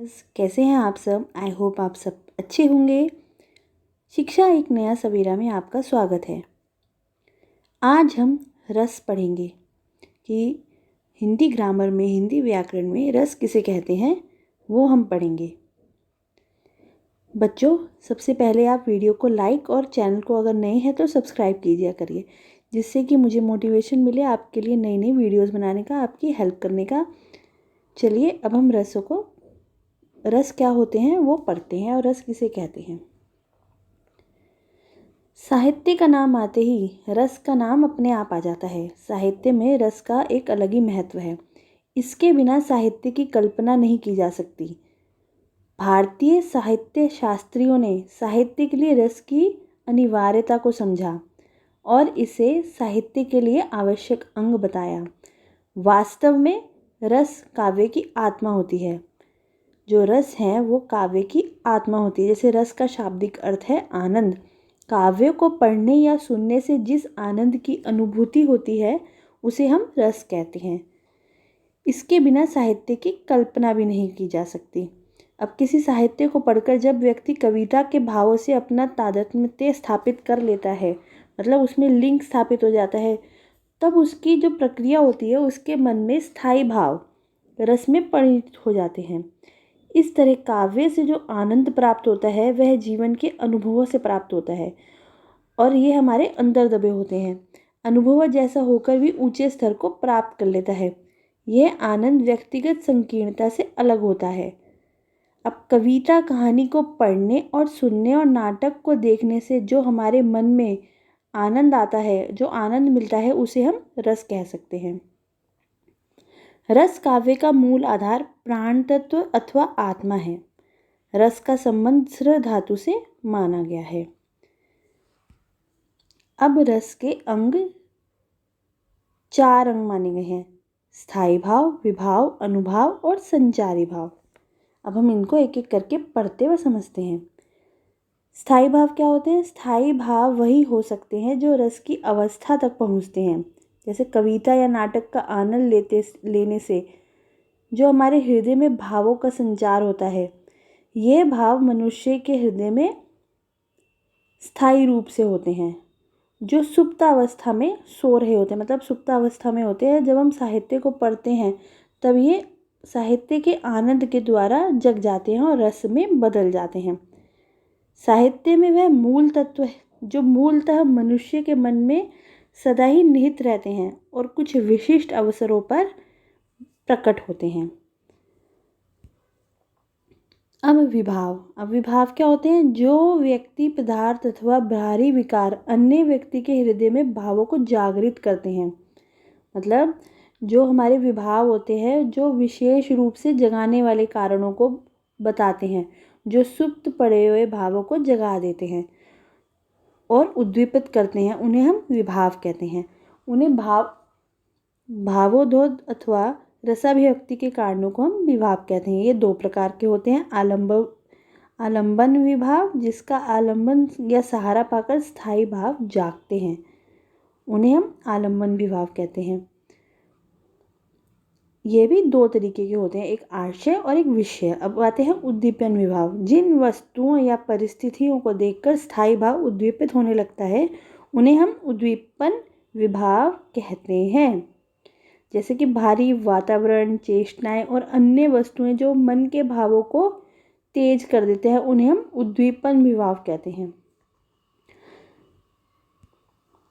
कैसे हैं आप सब। आई होप आप सब अच्छे होंगे। शिक्षा एक नया सवेरा में आपका स्वागत है। आज हम रस पढ़ेंगे कि हिंदी ग्रामर में, हिंदी व्याकरण में रस किसे कहते हैं, वो हम पढ़ेंगे। बच्चों, सबसे पहले आप वीडियो को लाइक और चैनल को अगर नए हैं तो सब्सक्राइब कीजिए करिए, जिससे कि मुझे मोटिवेशन मिले आपके लिए नई नई वीडियोस बनाने का, आपकी हेल्प करने का। चलिए अब हम रस क्या होते हैं वो पढ़ते हैं और रस किसे कहते हैं। साहित्य का नाम आते ही रस का नाम अपने आप आ जाता है। साहित्य में रस का एक अलग ही महत्व है। इसके बिना साहित्य की कल्पना नहीं की जा सकती। भारतीय साहित्य शास्त्रियों ने साहित्य के लिए रस की अनिवार्यता को समझा और इसे साहित्य के लिए आवश्यक अंग बताया। वास्तव में रस काव्य की आत्मा होती है। जो रस है वो काव्य की आत्मा होती है। जैसे रस का शाब्दिक अर्थ है आनंद। काव्य को पढ़ने या सुनने से जिस आनंद की अनुभूति होती है उसे हम रस कहते हैं। इसके बिना साहित्य की कल्पना भी नहीं की जा सकती। अब किसी साहित्य को पढ़कर जब व्यक्ति कविता के भावों से अपना तादात्म्य स्थापित कर लेता है, मतलब उसमें लिंक स्थापित हो जाता है, तब उसकी जो प्रक्रिया होती है उसके मन में स्थायी भाव रस में परिणत हो जाते हैं। इस तरह काव्य से जो आनंद प्राप्त होता है वह जीवन के अनुभवों से प्राप्त होता है और ये हमारे अंदर दबे होते हैं। अनुभव जैसा होकर भी ऊंचे स्तर को प्राप्त कर लेता है। यह आनंद व्यक्तिगत संकीर्णता से अलग होता है। अब कविता कहानी को पढ़ने और सुनने और नाटक को देखने से जो हमारे मन में आनंद आता है, जो आनंद मिलता है, उसे हम रस कह सकते हैं। रस काव्य का मूल आधार प्राण तत्व अथवा आत्मा है। रस का संबंध स्र धातु से माना गया है। अब रस के अंग 4 अंग माने गए हैं: स्थायी भाव, विभाव, अनुभाव और संचारी भाव। अब हम इनको एक एक करके पढ़ते व समझते हैं। स्थायी भाव क्या होते हैं? स्थायी भाव वही हो सकते हैं जो रस की अवस्था तक पहुँचते हैं। जैसे कविता या नाटक का आनंद लेने से जो हमारे हृदय में भावों का संचार होता है, ये भाव मनुष्य के हृदय में स्थायी रूप से होते हैं, जो सुप्तावस्था में सो रहे होते हैं, मतलब सुप्तावस्था में होते हैं। जब हम साहित्य को पढ़ते हैं तब ये साहित्य के आनंद के द्वारा जग जाते हैं और रस में बदल जाते हैं। साहित्य में वह मूल तत्व है जो मूलतः मनुष्य के मन में सदा ही निहित रहते हैं और कुछ विशिष्ट अवसरों पर प्रकट होते हैं। अब विभाव क्या होते हैं? जो व्यक्ति, पदार्थ अथवा बाहरी विकार अन्य व्यक्ति के हृदय में भावों को जागृत करते हैं। मतलब जो हमारे विभाव होते हैं, जो विशेष रूप से जगाने वाले कारणों को बताते हैं, जो सुप्त पड़े हुए भावों को जगा देते हैं और उद्दीपित करते हैं, उन्हें हम विभाव कहते हैं। उन्हें भावोद्भव अथवा रसाभिव्यक्ति के कारणों को हम विभाव कहते हैं। ये 2 प्रकार के होते हैं। आलंबन विभाव, जिसका आलंबन या सहारा पाकर स्थायी भाव जागते हैं, उन्हें हम आलंबन विभाव कहते हैं। ये भी 2 तरीके के होते हैं, एक आशय और एक विषय। अब आते हैं उद्दीपन विभाव। जिन वस्तुओं या परिस्थितियों को देखकर स्थायी भाव उद्दीपित होने लगता है, उन्हें हम उद्दीपन विभाव कहते हैं। जैसे कि भारी वातावरण, चेष्टाएं और अन्य वस्तुएं जो मन के भावों को तेज कर देते हैं, उन्हें हम उद्दीपन विभाव कहते हैं।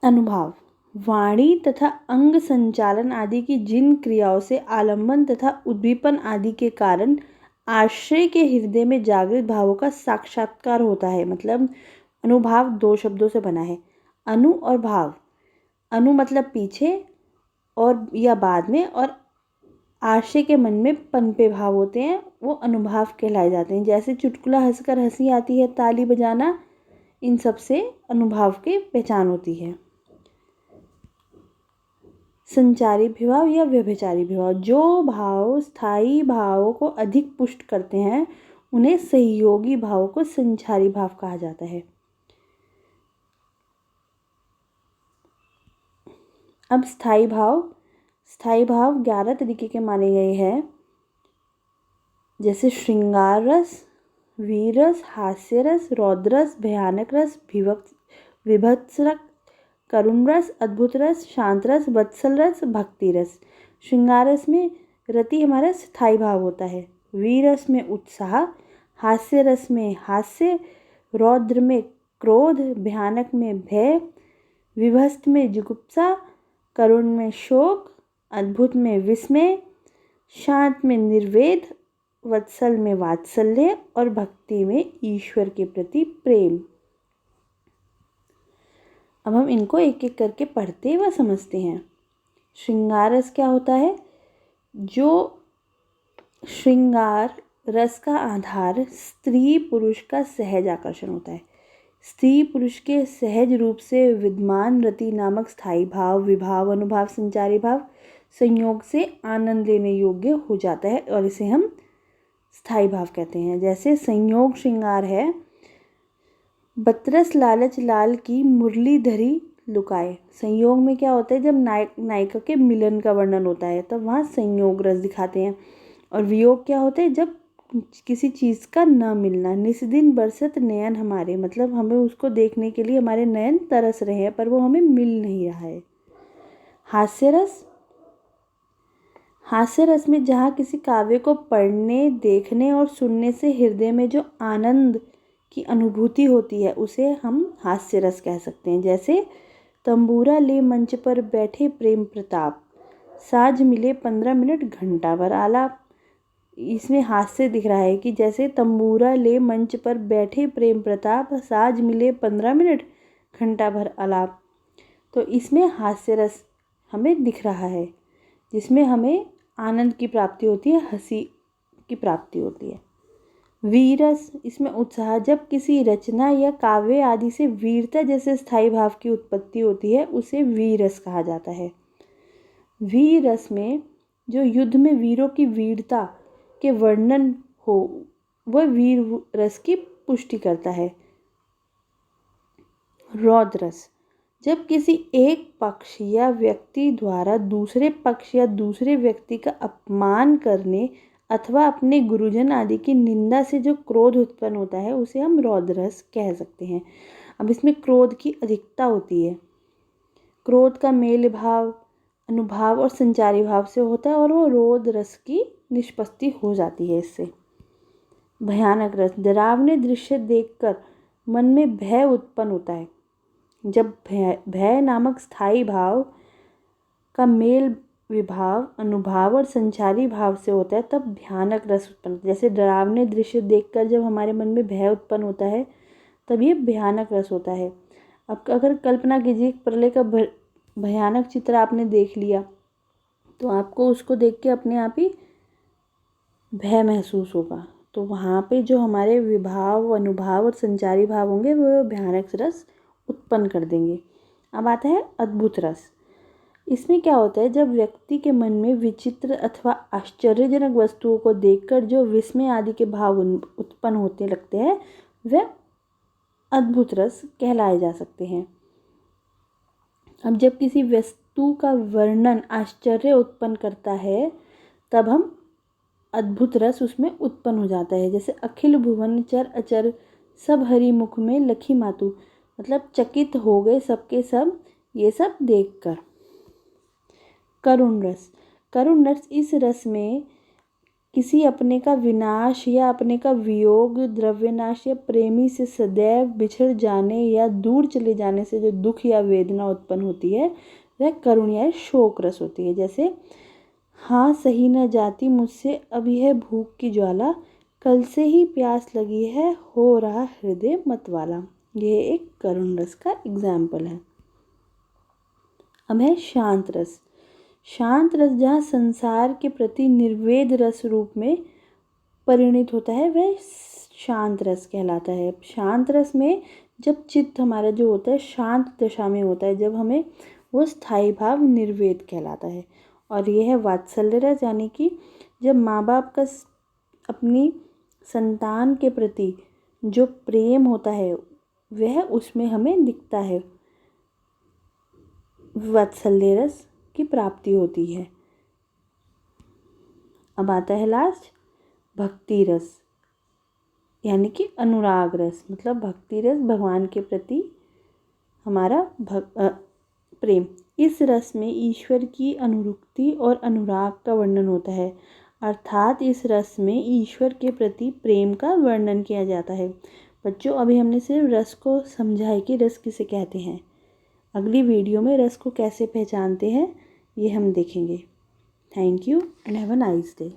अनुभाव वाणी तथा अंग संचालन आदि की जिन क्रियाओं से आलंबन तथा उद्दीपन आदि के कारण आश्रय के हृदय में जागृत भावों का साक्षात्कार होता है। मतलब अनुभाव 2 शब्दों से बना है, अनु और भाव। अनु मतलब पीछे और या बाद में, और आशय के मन में पनपे भाव होते हैं, वो अनुभाव कहलाए जाते हैं। जैसे चुटकुला हंसकर हंसी आती है, ताली बजाना, इन सब से अनुभाव की पहचान होती है। संचारी विभाव या व्यभिचारी विभाव, जो भाव स्थायी भावों को अधिक पुष्ट करते हैं, उन्हें सहयोगी भावों को संचारी भाव कहा जाता है। अब स्थायी भाव 11 तरीके के माने गए हैं। जैसे श्रृंगार रस, वीर रस, हास्य रस, रौद्र रस, भयानक रस, विभत्स रस, करुण रस, अद्भुत रस, शांत रस, वत्सल रस, भक्ति रस। श्रृंगार रस में रति हमारा स्थायी भाव होता है, वीर रस में उत्साह, हास्य रस में हास्य, रौद्र में क्रोध, भयानक में भय, विभत्स में जुगुप्सा, करुण में शोक, अद्भुत में विस्मय, शांत में निर्वेद, वत्सल में वात्सल्य और भक्ति में ईश्वर के प्रति प्रेम। अब हम इनको एक एक करके पढ़ते व समझते हैं। श्रृंगार रस क्या होता है? जो श्रृंगार रस का आधार स्त्री पुरुष का सहज आकर्षण होता है। स्त्री पुरुष के सहज रूप से विद्यमान रति नामक स्थायी भाव, विभाव, अनुभाव, संचारी भाव संयोग से आनंद लेने योग्य हो जाता है और इसे हम स्थायी भाव कहते हैं। जैसे संयोग श्रृंगार है, बतरस लालच लाल की मुरली धरी लुकाए। संयोग में क्या होता है? जब नायिका के मिलन का वर्णन होता है तब वहाँ संयोग रस दिखाते हैं। और वियोग क्या होता है? जब किसी चीज़ का न मिलना। निस्दिन बरसत नयन हमारे, मतलब हमें उसको देखने के लिए हमारे नयन तरस रहे हैं पर वो हमें मिल नहीं रहा है। हास्य रस, हास्य रस में जहाँ किसी काव्य को पढ़ने, देखने और सुनने से हृदय में जो आनंद की अनुभूति होती है उसे हम हास्य रस कह सकते हैं। जैसे तंबूरा ले मंच पर बैठे प्रेम प्रताप, साज मिले 15 मिनट घंटा भर आलाप। इसमें हास्य दिख रहा है कि जैसे तंबूरा ले मंच पर बैठे प्रेम प्रताप, साज मिले 15 मिनट घंटा भर आलाप। तो इसमें हास्य रस हमें दिख रहा है जिसमें हमें आनंद की प्राप्ति होती है, हंसी की प्राप्ति होती है। वीरस, इसमें उत्साह, जब किसी रचना या काव्य आदि से वीरता जैसे स्थायी भाव की उत्पत्ति होती है उसे वीरस कहा जाता है। वीरस में जो युद्ध में वीरों की वीरता के वर्णन हो वह वीर रस की पुष्टि करता है। रौद्र रस, जब किसी एक पक्ष या व्यक्ति द्वारा दूसरे पक्ष या दूसरे व्यक्ति का अपमान करने अथवा अपने गुरुजन आदि की निंदा से जो क्रोध उत्पन्न होता है उसे हम रौद्र रस कह सकते हैं। अब इसमें क्रोध की अधिकता होती है। क्रोध का मेल भाव, अनुभाव और संचारी भाव से होता है और वो रौद्र रस की निष्पत्ति हो जाती है इससे। भयानक रस, डरावने दृश्य देखकर मन में भय उत्पन्न होता है। जब भय नामक स्थायी भाव का मेल विभाव, अनुभाव और संचारी भाव से होता है तब भयानक रस उत्पन्न होता है। जैसे डरावने दृश्य देखकर जब हमारे मन में भय उत्पन्न होता है तब ये भयानक रस होता है। अब अगर कल्पना कीजिए प्रलय का भयानक चित्र आपने देख लिया तो आपको उसको देख के अपने आप ही भय महसूस होगा। तो वहाँ पे जो हमारे विभाव, अनुभाव और संचारी भाव होंगे वो भयानक रस उत्पन्न कर देंगे। अब आता है अद्भुत रस। इसमें क्या होता है? जब व्यक्ति के मन में विचित्र अथवा आश्चर्यजनक वस्तुओं को देखकर जो विस्मय आदि के भाव उत्पन्न होते लगते हैं वह अद्भुत रस कहलाए जा सकते हैं। अब जब किसी वस्तु का वर्णन आश्चर्य उत्पन्न करता है तब हम अद्भुत रस उसमें उत्पन्न हो जाता है। जैसे अखिल भुवन चर अचर सब हरि मुख में लखी मातु, मतलब चकित हो गए सबके सब ये सब देखकर। करुण रस, करुण रस, इस रस में किसी अपने का विनाश या अपने का वियोग, द्रव्यनाश या प्रेमी से सदैव बिछड़ जाने या दूर चले जाने से जो दुख या वेदना उत्पन्न होती है वह करुण या शोक रस होती है। जैसे हाँ सही न जाती मुझसे अब यह भूख की ज्वाला, कल से ही प्यास लगी है हो रहा हृदय मतवाला। यह एक करुण रस का एग्जाम्पल है। अब है शांत रस। शांत रस जहाँ संसार के प्रति निर्वेद रस रूप में परिणित होता है वह शांत रस कहलाता है। शांत रस में जब चित्त हमारा जो होता है शांत दशा में होता है, जब हमें वो स्थायी भाव निर्वेद कहलाता है। और यह है वात्सल्य रस, यानी कि जब माँ बाप का अपनी संतान के प्रति जो प्रेम होता है वह उसमें हमें दिखता है, वात्सल्य रस की प्राप्ति होती है। अब आता है लास्ट भक्ति रस यानी कि अनुराग रस, मतलब भक्ति रस भगवान के प्रति हमारा प्रेम। इस रस में ईश्वर की अनुरक्ति और अनुराग का वर्णन होता है, अर्थात इस रस में ईश्वर के प्रति प्रेम का वर्णन किया जाता है। बच्चों, अभी हमने सिर्फ रस को समझा है कि रस किसे कहते हैं। अगली वीडियो में रस को कैसे पहचानते हैं ये हम देखेंगे। Thank you and have a nice day.